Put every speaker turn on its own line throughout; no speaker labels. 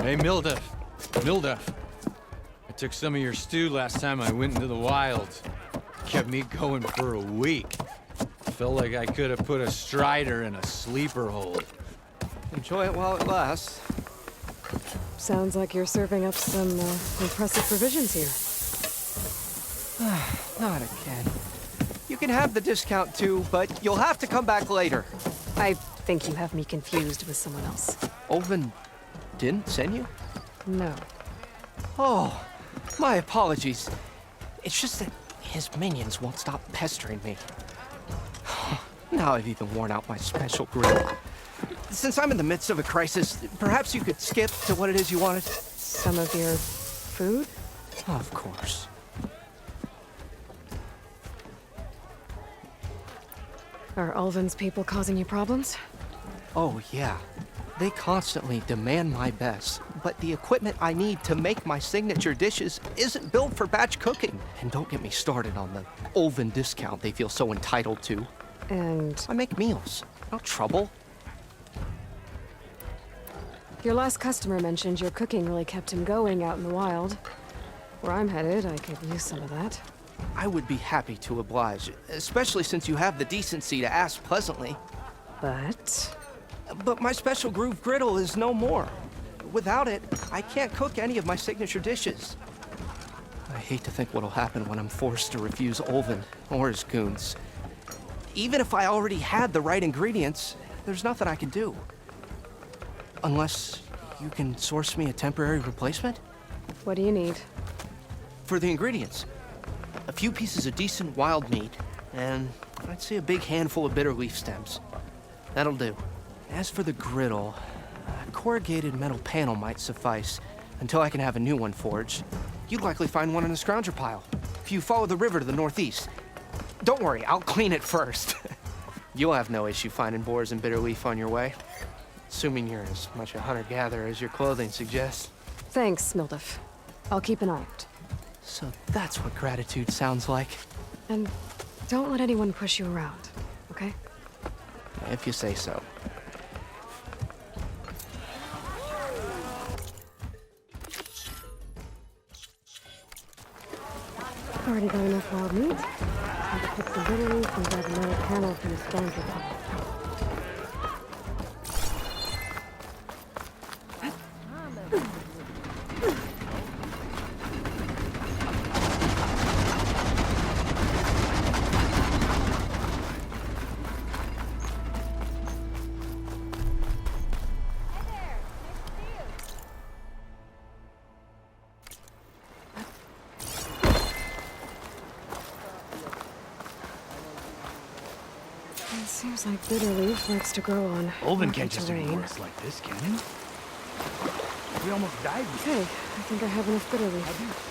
Hey, Milduff. Milduff. I took some of your stew last time I went into the wilds. Kept me going for a week. Felt like I could have put a strider in a sleeper hold.
Enjoy it while it lasts.
Sounds like you're serving up some impressive provisions here.
Not again. You can have the discount too, but you'll have to come back later.
I think you have me confused with someone else.
Olvin didn't send you?
No.
Oh, my apologies. It's just that his minions won't stop pestering me. Now I've even worn out my special grill. Since I'm in the midst of a crisis, perhaps you could skip to what it is you wanted?
Some of your food?
Of course.
Are Ulvin's people causing you problems?
Oh, yeah. They constantly demand my best, but the equipment I need to make my signature dishes isn't built for batch cooking. And don't get me started on the Ulvin discount they feel so entitled to.
And
I make meals, no trouble.
your last customer mentioned your cooking really kept him going out in the wild. Where I'm headed, I could use some of that.
I would be happy to oblige, especially since you have the decency to ask pleasantly. But my special groove griddle is no more. Without it, I can't cook any of my signature dishes. I hate to think what'll happen when I'm forced to refuse Ulvin or his goons. Even if I already had the right ingredients, there's nothing I can do. Unless you can source me a temporary replacement?
What do you need?
For the ingredients, a few pieces of decent wild meat, and I'd say a big handful of bitter leaf stems. That'll do. As for the griddle, a corrugated metal panel might suffice until I can have a new one forged. You'd likely find one in a scrounger pile if you follow the river to the northeast. Don't worry, I'll clean it first. You'll have no issue finding boars and bitter leaf on your way, assuming you're as much a hunter-gatherer as your clothing suggests.
Thanks, Milduff. I'll keep an eye out.
So that's what gratitude sounds like.
And don't let anyone push you around, okay?
If you say so.
Already got enough wild meat. Time to pick some bitter leaf and grab another panel from the scrounger pile. Seems like bitter leaf likes to grow on
Ulvin
rocky
can't just
terrain.
ignore us like this, can he? We almost died.
Okay, I think I have enough bitter leaf.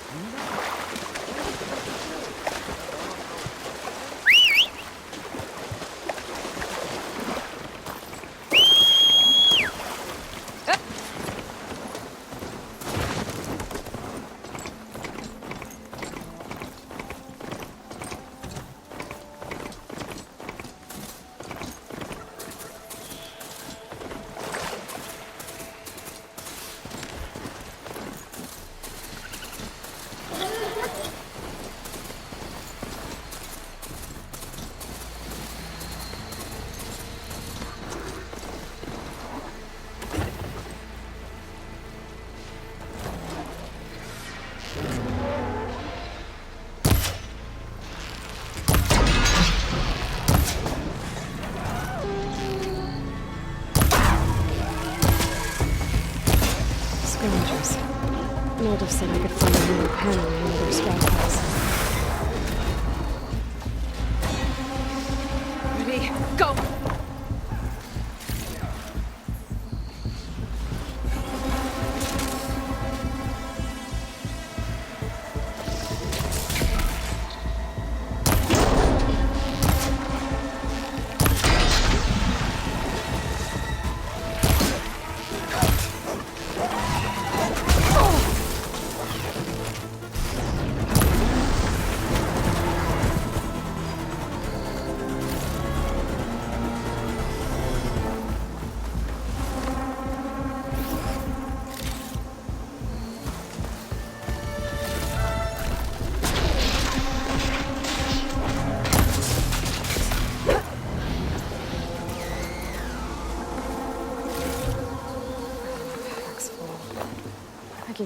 Scroungers. Milduff said I could find a new panel in one of their scrap piles. Ready, go!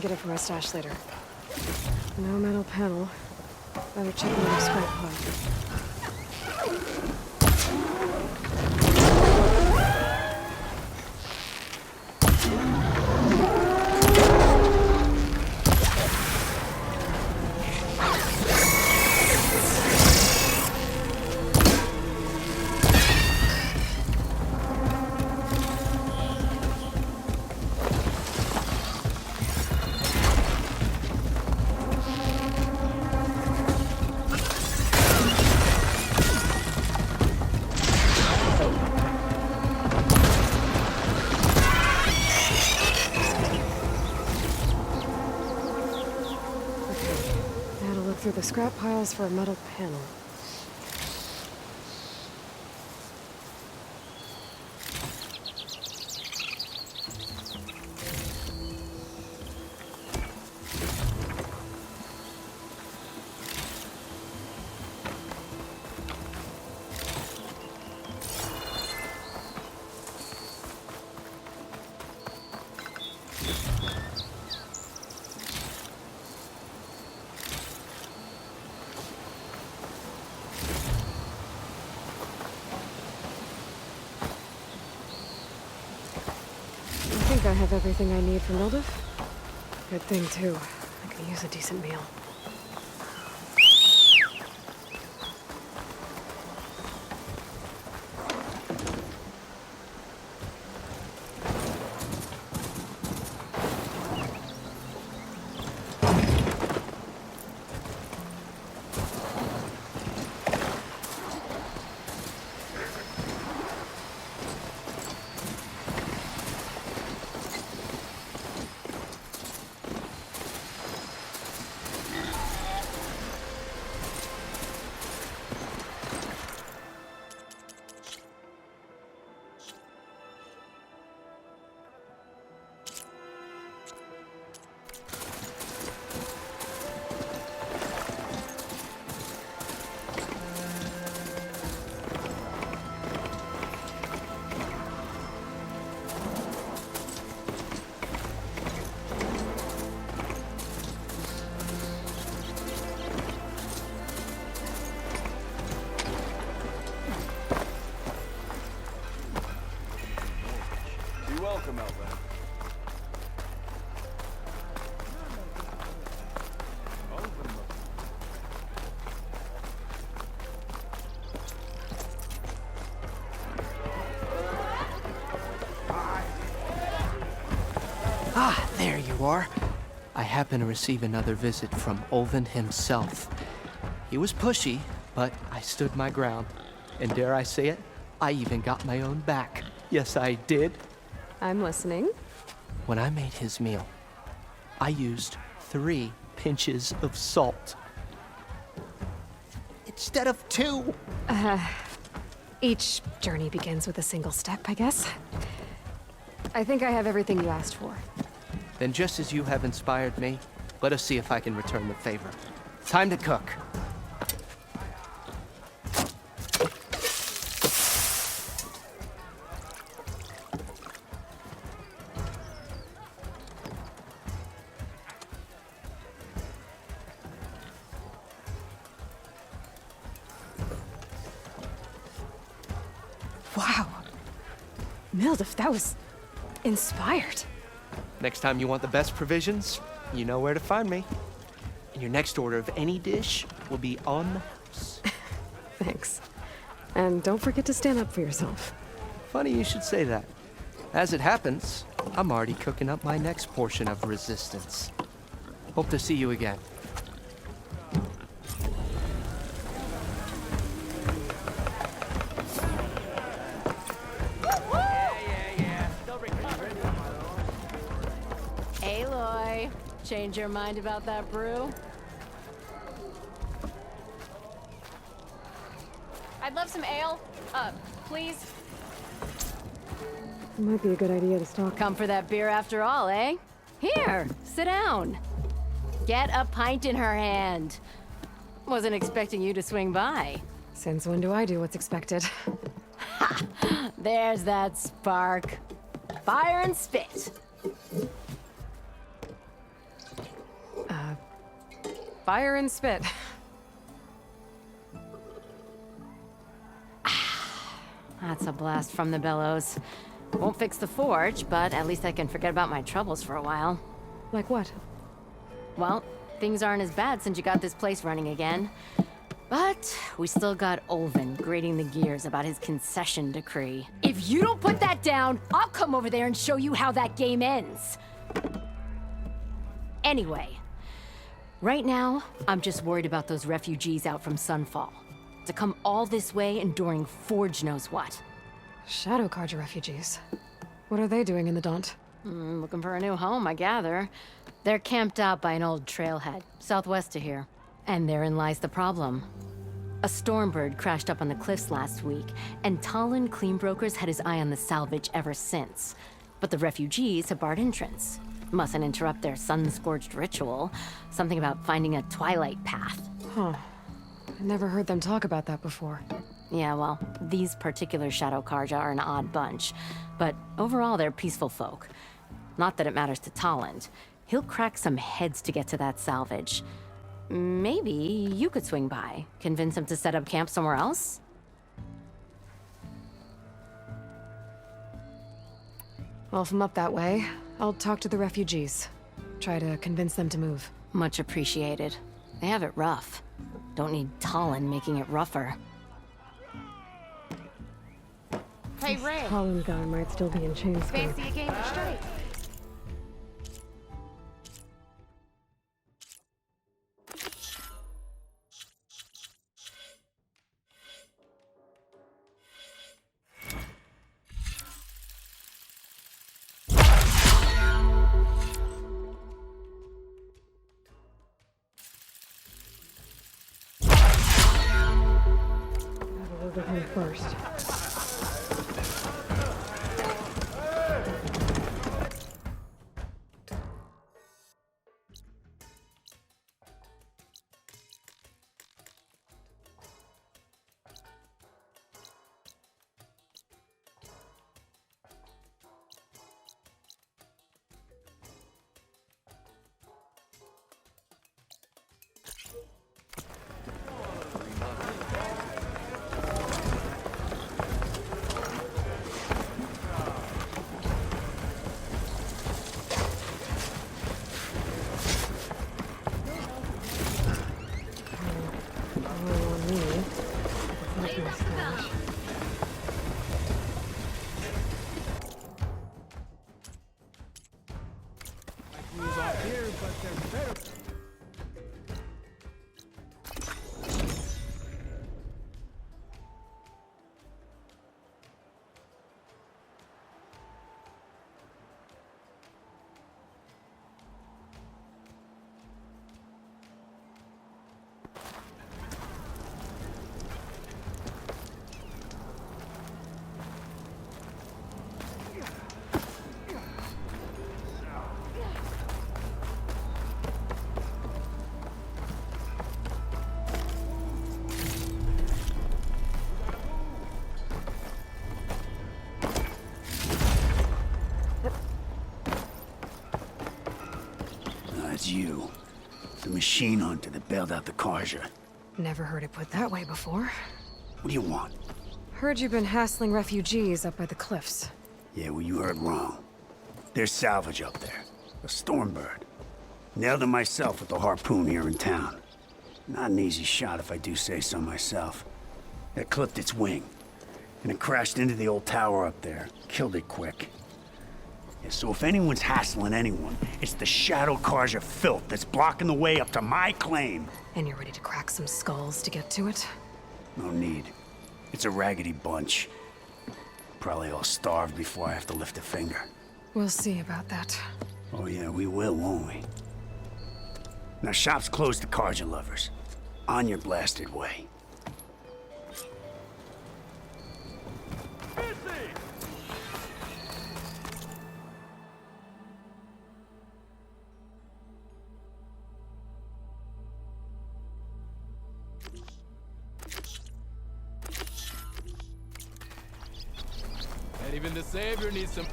get it from my stash later. No metal panel. Better check another scrap pile. Through the scrap piles for a metal panel. I think I have everything I need for Mildev. Good thing, too. I could use a decent meal.
Welcome, Elvin.
Ah, there you are. I happen to receive another visit from Olvin himself. He was pushy, but I stood my ground. And dare I say it, I even got my own back. Yes, I did.
I'm listening.
When I made his meal, I used 3 pinches of salt. Instead of 2.
Each journey begins with a single step, I guess. I think I have everything you asked for.
Then just as you have inspired me, let us see if I can return the favor. Time to cook.
Wow. Mildev, that was inspired.
Next time you want the best provisions, you know where to find me. And your next order of any dish will be on the house.
Thanks. And don't forget to stand up for yourself.
Funny you should say that. As it happens, I'm already cooking up my next portion of resistance. Hope to see you again.
Aloy, change your mind about that brew? I'd love some ale. Please.
It might be a good idea to stock.
Come for that beer after all, eh? Here, sit down. Get a pint in her hand. Wasn't expecting you to swing by.
Since when do I do what's expected?
There's that spark. Fire and spit.
Fire and spit.
That's a blast from the bellows. Won't fix the forge, but at least I can forget about my troubles for a while.
Like what?
Well, things aren't as bad since you got this place running again. But we still got Olvin grating the gears about his concession decree. If you don't put that down, I'll come over there and show you how that game ends. Anyway, right now, I'm just worried about those refugees out from Sunfall. To come all this way enduring Forge knows what.
Shadow Carja refugees. What are they doing in the Daunt?
Looking for a new home, I gather. They're camped out by an old trailhead, southwest of here. And therein lies the problem. A Stormbird crashed up on the cliffs last week, and Talon Cleanbrokers had his eye on the salvage ever since. But the refugees have barred entrance. Mustn't interrupt their sun-scorched ritual. Something about finding a Twilight path.
Huh. I never heard them talk about that before.
Yeah, well, these particular Shadow Carja are an odd bunch. But overall, they're peaceful folk. Not that it matters to Talon. He'll crack some heads to get to that salvage. Maybe you could swing by, convince him to set up camp somewhere else?
Well, if I'm up that way, I'll talk to the refugees. Try to convince them to move.
Much appreciated. They have it rough. Don't need Talon making it rougher.
Hey, Ray.
Talon's guy might still be in chains.
Fancy a game of straight?
With him first.
That's you. The machine hunter that bailed out the Carja.
Never heard it put that way before.
What do you want?
Heard you've been hassling refugees up by the cliffs.
Yeah, well, you heard wrong. There's salvage up there. A Stormbird. Nailed it myself with the harpoon here in town. Not an easy shot if I do say so myself. It clipped its wing, and it crashed into the old tower up there. Killed it quick. Yeah, so if anyone's hassling anyone, it's the Shadow Carja filth that's blocking the way up to my claim.
And you're ready to crack some skulls to get to it?
No need. It's a raggedy bunch. Probably all starved before I have to lift a finger.
We'll see about that.
Oh yeah, we will, won't we? Now shop's closed to Carja lovers. On your blasted way.
And even the Savior needs some...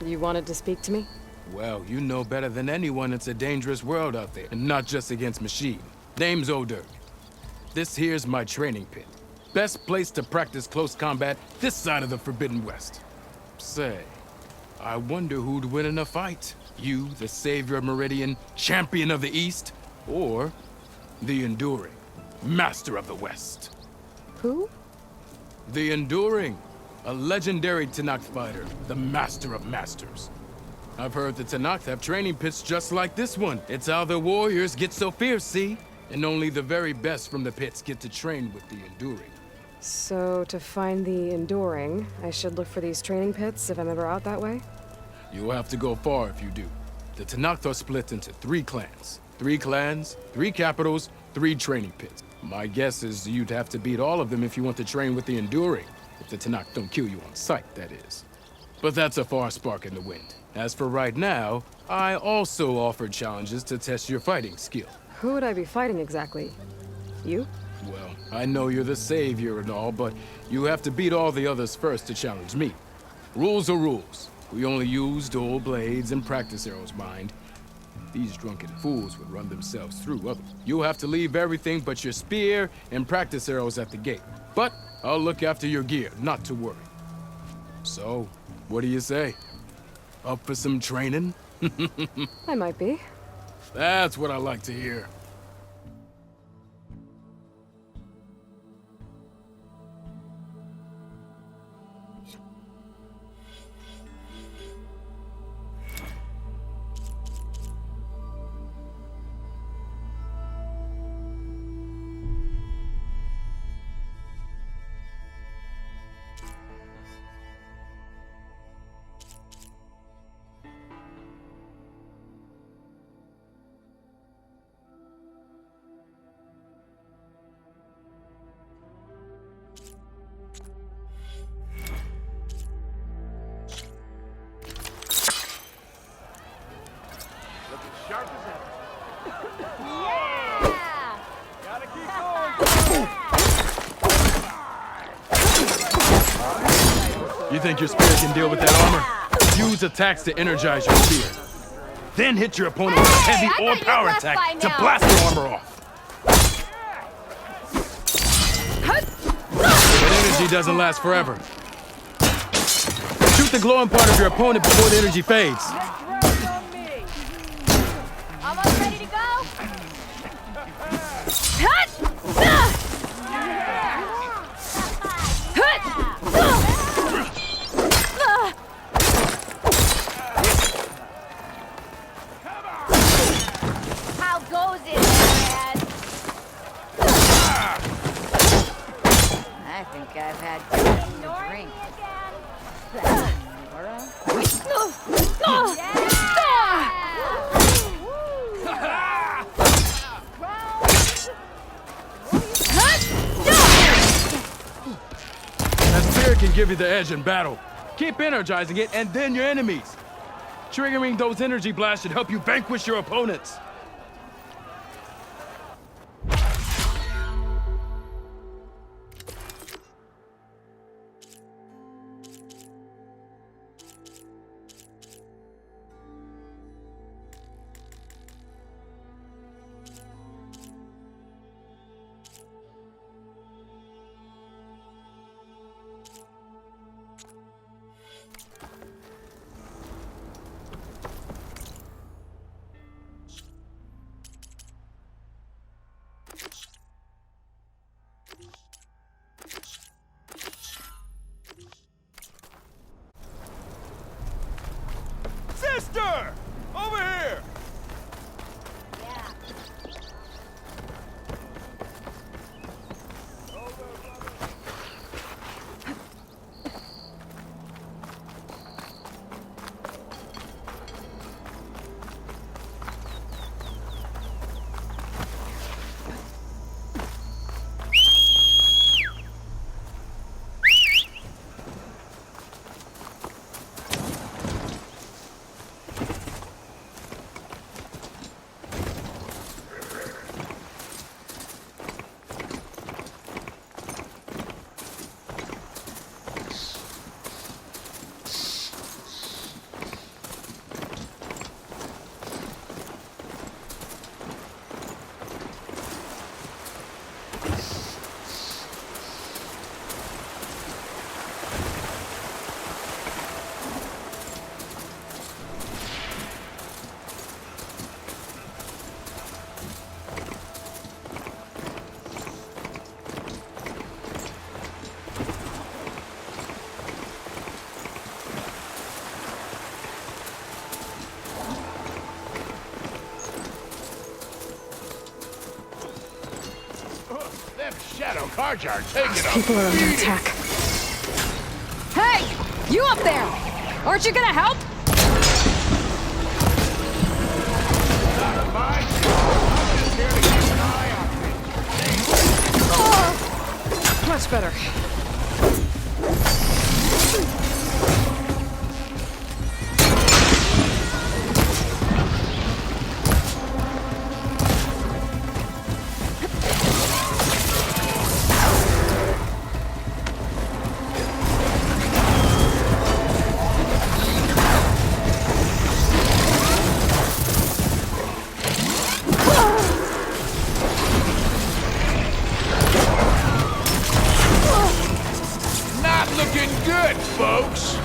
You wanted to speak to me?
Well, you know better than anyone it's a dangerous world out there, and not just against machine. Name's O'Dirk. This here's my training pit. Best place to practice close combat this side of the Forbidden West. Say, I wonder who'd win in a fight. You, the savior of Meridian, champion of the East, or the Enduring, master of the West.
Who?
The Enduring, a legendary Tenakth fighter, the master of masters. I've heard the Tenakth have training pits just like this one. It's how the warriors get so fierce, see? And only the very best from the pits get to train with the Enduring.
So, to find the Enduring, I should look for these training pits if I'm ever out that way?
You'll have to go far if you do. The Tenakth are split into 3 clans. 3 clans, 3 capitals, 3 training pits. My guess is you'd have to beat all of them if you want to train with the Enduring. If the Tenakth don't kill you on sight, that is. But that's a far spark in the wind. As for right now, I also offer challenges to test your fighting skill.
Who would I be fighting exactly? You?
Well, I know you're the savior and all, but you have to beat all the others first to challenge me. Rules are rules. We only use dual blades and practice arrows, mind. These drunken fools would run themselves through others. You'll have to leave everything but your spear and practice arrows at the gate. But I'll look after your gear, not to worry. So, what do you say? Up for some training?
I might be.
That's what I like to hear.
Sharp as ever. Gotta keep going.
You think your spear can deal with that armor? Use attacks to energize your spear. Then hit your opponent with a heavy or power attack to blast their armor off. That energy doesn't last forever. Shoot the glowing part of your opponent before the energy fades.
Almost ready to go? How goes it, Dad? I think I've had too much to drink.
That spear can give you the edge in battle. Keep energizing it, and then your enemies. Triggering those energy blasts should help you vanquish your opponents.
Shadow Carjar taking a
People are under
beating.
attack. Hey! You up there! Aren't you gonna help?
Not mine. I'm just here to keep an eye on things.
Much better.
Not looking good, folks.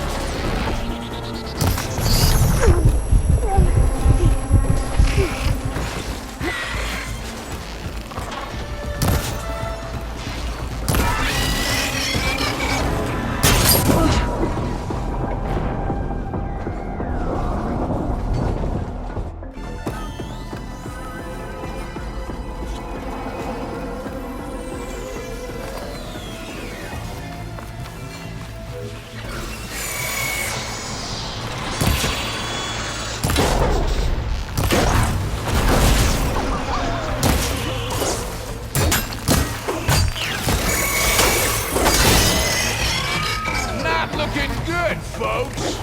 Not looking good, folks.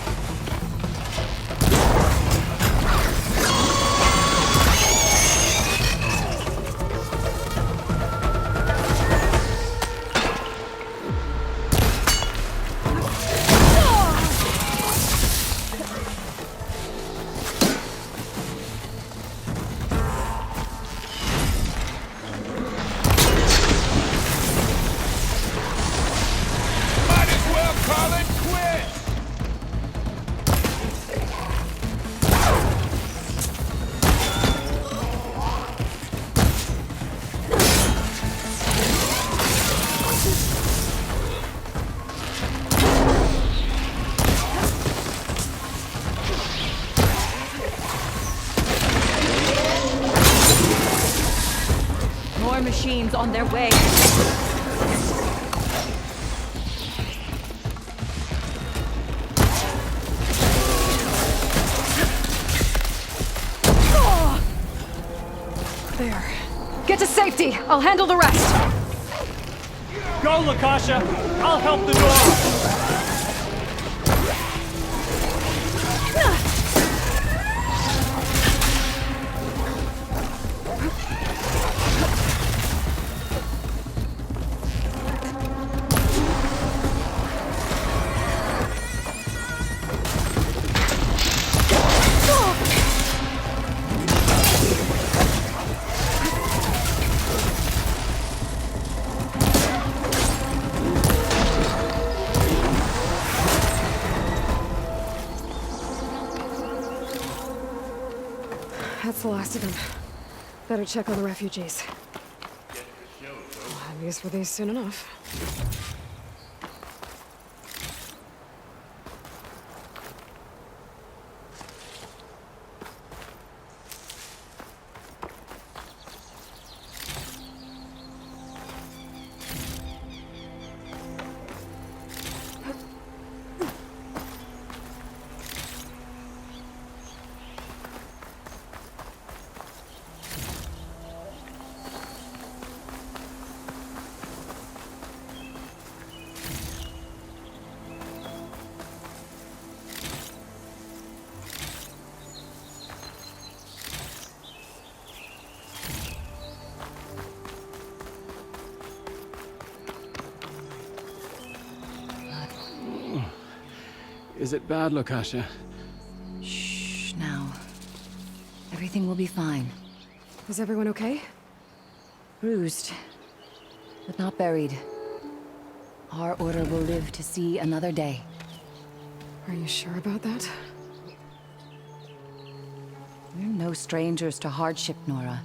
Might as well call it quits.
More machines on their way.
There. Get to safety! I'll handle the rest!
Go, Lakasha! I'll help the door!
That's the last of them. Better check on the refugees. Well, I guess we're these soon enough.
Is it bad, Lakasha?
Shh, now. Everything will be fine.
Is everyone okay?
Bruised, but not buried. Our order will live to see another day.
Are you sure about that?
We're no strangers to hardship, Nora.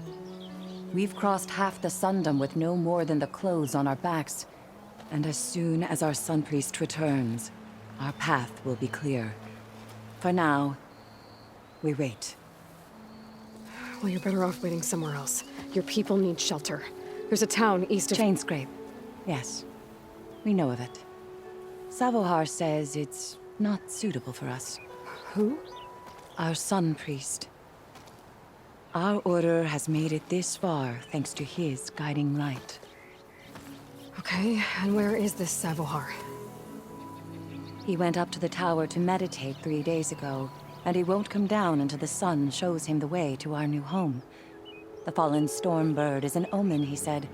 We've crossed half the Sundom with no more than the clothes on our backs. And as soon as our Sun Priest returns, our path will be clear. For now, we wait.
Well, you're better off waiting somewhere else. Your people need shelter. There's a town east of...
Chainscrape. Yes. We know of it. Savohar says it's not suitable for us.
Who?
Our sun priest. Our order has made it this far thanks to his guiding light.
Okay, and where is this Savohar?
He went up to the tower to meditate 3 days ago, and he won't come down until the sun shows him the way to our new home. The fallen storm bird is an omen, he said.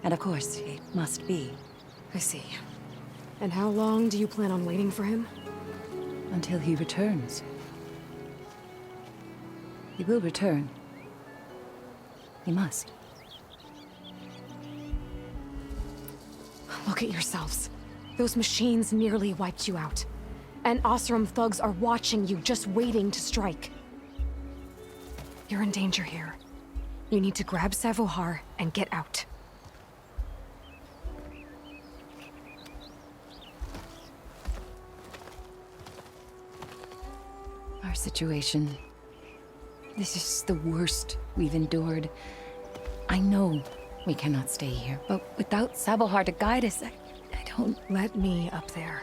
And of course, it must be.
I see. And how long do you plan on waiting for him?
Until he returns. He will return. He must.
Look at yourselves. Those machines nearly wiped you out. And Oseram thugs are watching you, just waiting to strike. You're in danger here. You need to grab Savohar and get out.
Our situation. This is the worst we've endured. I know we cannot stay here, but without Savohar to guide us, I don't...
Let me up there.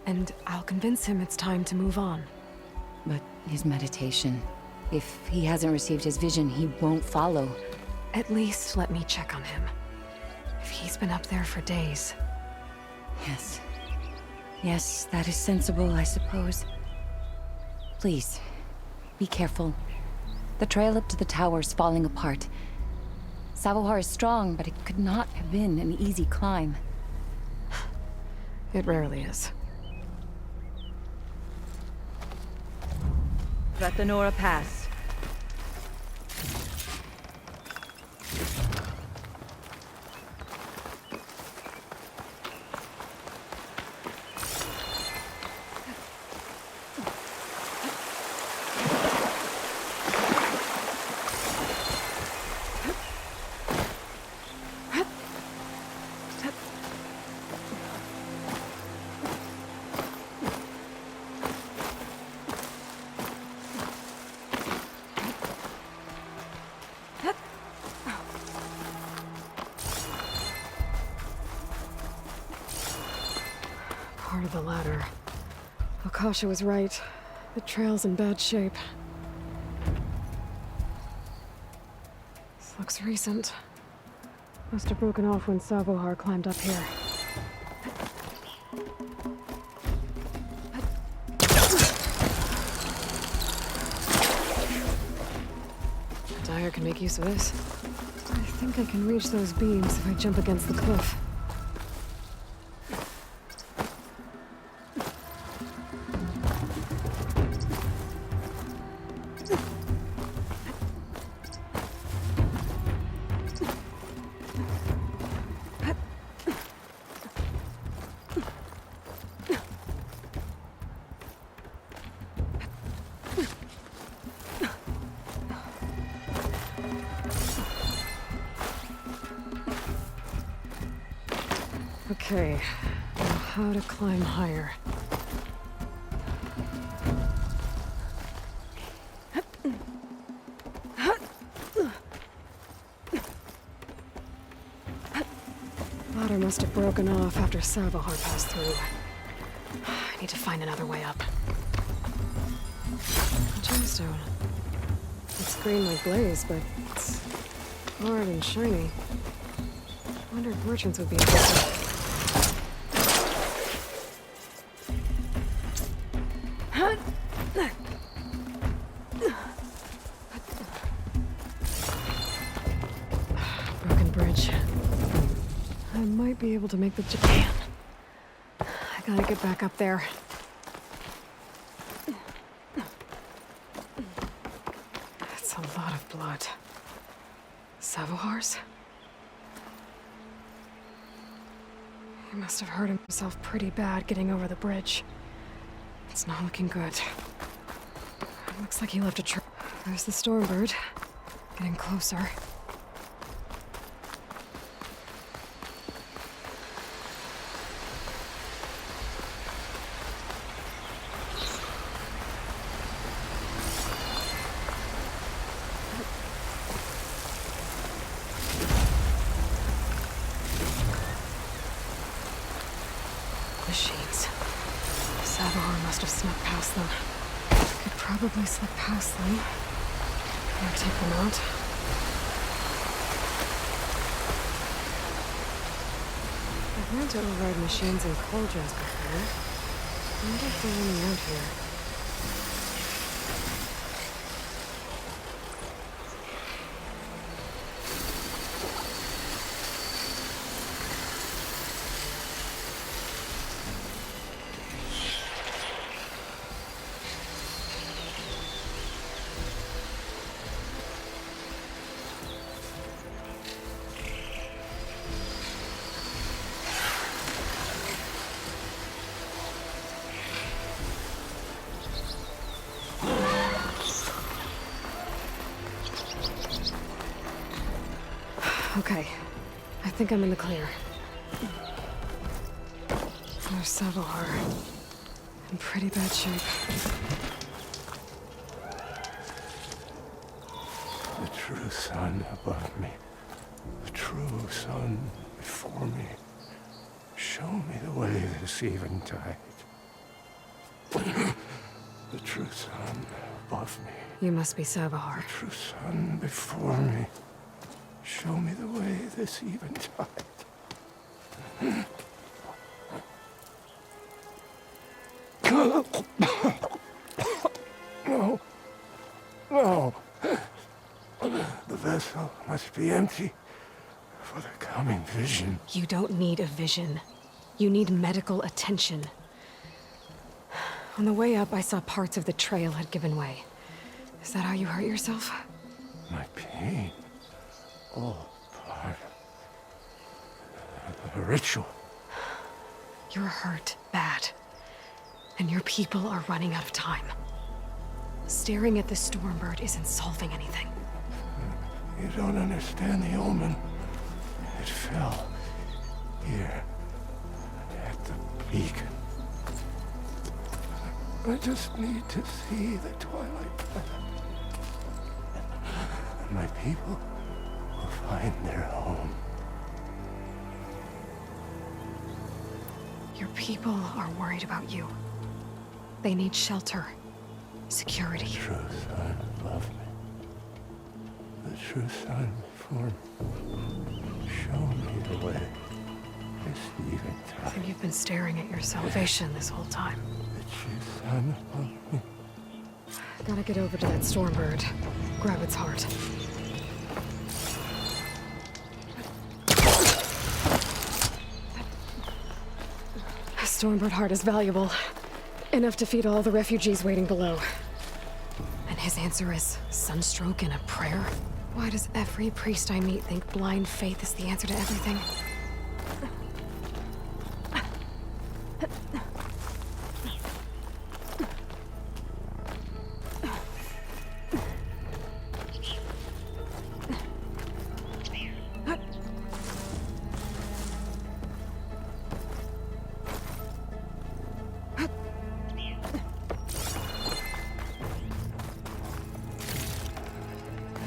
And I'll convince him it's time to move on.
But his meditation... If he hasn't received his vision, he won't follow.
At least let me check on him. If he's been up there for days.
Yes. Yes, that is sensible, I suppose. Please, be careful. The trail up to the tower's falling apart. Savohar is strong, but it could not have been an easy climb.
It rarely is.
Let the Nora pass.
Part of the ladder. Akasha was right. The trail's in bad shape. This looks recent. Must have broken off when Savohar climbed up here. Dyer can make use of this. I think I can reach those beams if I jump against the cliff. Okay, now how to climb higher. Ladder must have broken off after Savohar passed through. I need to find another way up. A gemstone. It's green like glaze, but it's hard and shiny. I wonder if merchants would be interested. Broken bridge. I might be able to make the Japan. I gotta get back up there. That's a lot of blood. Savohar's? He must have hurt himself pretty bad getting over the bridge. It's not looking good. It looks like he left a trail. There's the Stormbird. Getting closer. machines. Savahar must have snuck past them. Could probably slip past them. Or take them out. I've learned to override machines and cauldrons before. I wonder if they're running out here. Okay, I think I'm in the clear. There's Savahar. In pretty bad shape.
The true sun above me. The true sun before me. Show me the way this eventide. The true sun above me.
You must be Savahar.
The true sun before me. Show me the way this eventide. No. No. The vessel must be empty for the coming vision.
You don't need a vision. You need medical attention. On the way up, I saw parts of the trail had given way. Is that how you hurt yourself?
My pain. All part of the ritual.
You're hurt bad. And your people are running out of time. Staring at the Stormbird isn't solving anything.
You don't understand the omen. It fell here at the beacon. I just need to see the twilight planet. And my people will find their home.
Your people are worried about you. They need shelter, security.
The true sun above me. The true sun before me. Show me the way. This
I
eventide.
think you've been staring at your salvation this whole time.
The true sun above me.
Gotta get over to that Stormbird. Grab its heart. A Stormbird heart is valuable. Enough to feed all the refugees waiting below. And his answer is sunstroke and a prayer? Why does every priest I meet think blind faith is the answer to everything?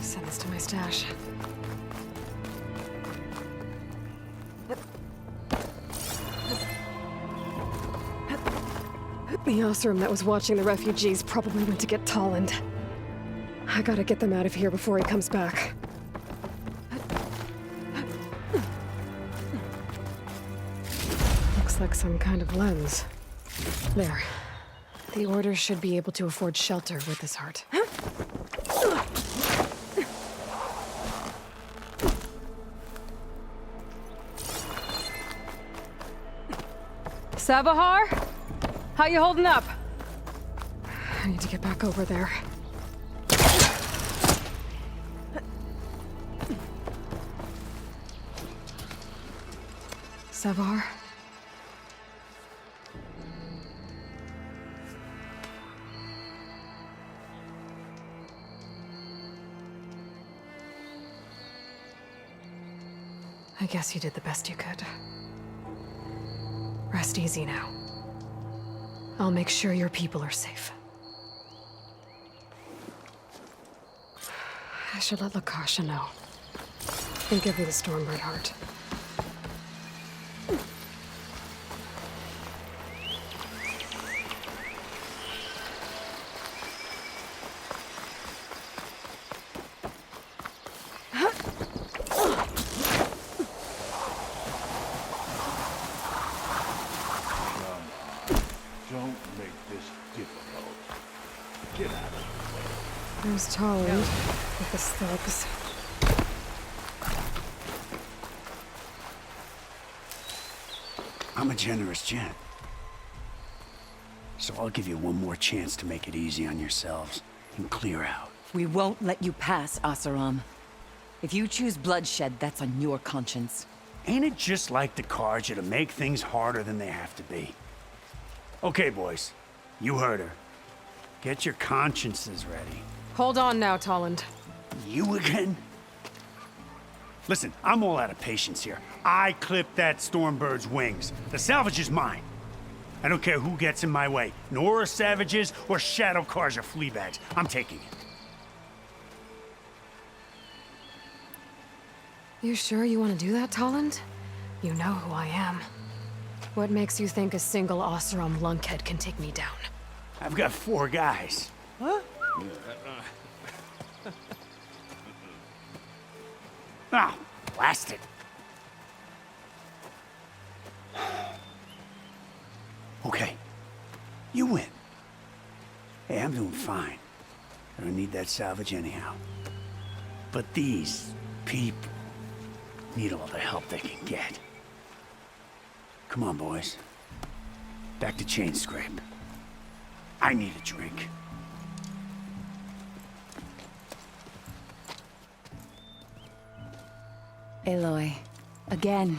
Send this to my stash. The Osram that was watching the refugees probably went to get Tolland. I gotta get them out of here before he comes back. Looks like some kind of lens. There. The Order should be able to afford shelter with this heart. Savahar? How you holding up? I need to get back over there. Savahar? I guess you did the best you could. Rest easy now. I'll make sure your people are safe. I should let Lakasha know. And give her the Stormbird heart. comes Toland with his thugs.
I'm a generous gent. So I'll give you one more chance to make it easy on yourselves and clear out.
We won't let you pass, Oseram. If you choose bloodshed, that's on your conscience.
Ain't it just like the Carja to make things harder than they have to be? Okay, boys. You heard her. Get your consciences ready.
Hold on now, Toland.
You again? Listen, I'm all out of patience here. I clipped that Stormbird's wings. The salvage is mine. I don't care who gets in my way. Nora savages or Shadow Carja fleabags. I'm taking it.
You sure you want to do that, Toland? You know who I am. What makes you think a single Oseram lunkhead can take me down?
I've got 4 guys. Huh? Ah, blast it. Okay, you win. Hey, I'm doing fine. I don't need that salvage anyhow. But these people need all the help they can get. Come on, boys. Back to Chain Scrape. I need a drink.
Aloy, again,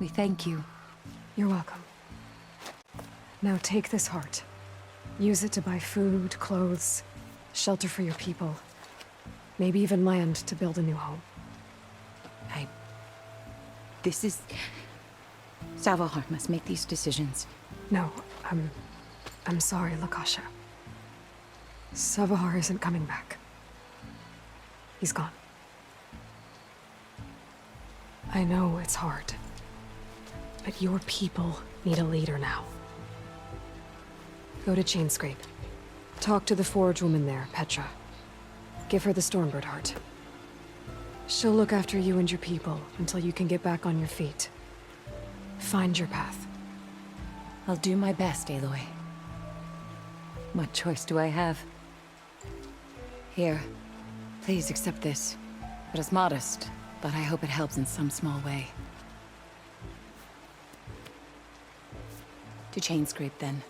we thank you.
You're welcome. Now take this heart. Use it to buy food, clothes, shelter for your people. Maybe even land to build a new home.
This is... Savahar must make these decisions.
No, I'm sorry, Lakasha. Savahar isn't coming back. He's gone. I know it's hard, but your people need a leader now. Go to Chainscrape. Talk to the forge woman there, Petra. Give her the Stormbird heart. She'll look after you and your people until you can get back on your feet. Find your path.
I'll do my best, Aloy. What choice do I have? Here, please accept this. It is modest, but I hope it helps in some small way. To Chainscrape, then.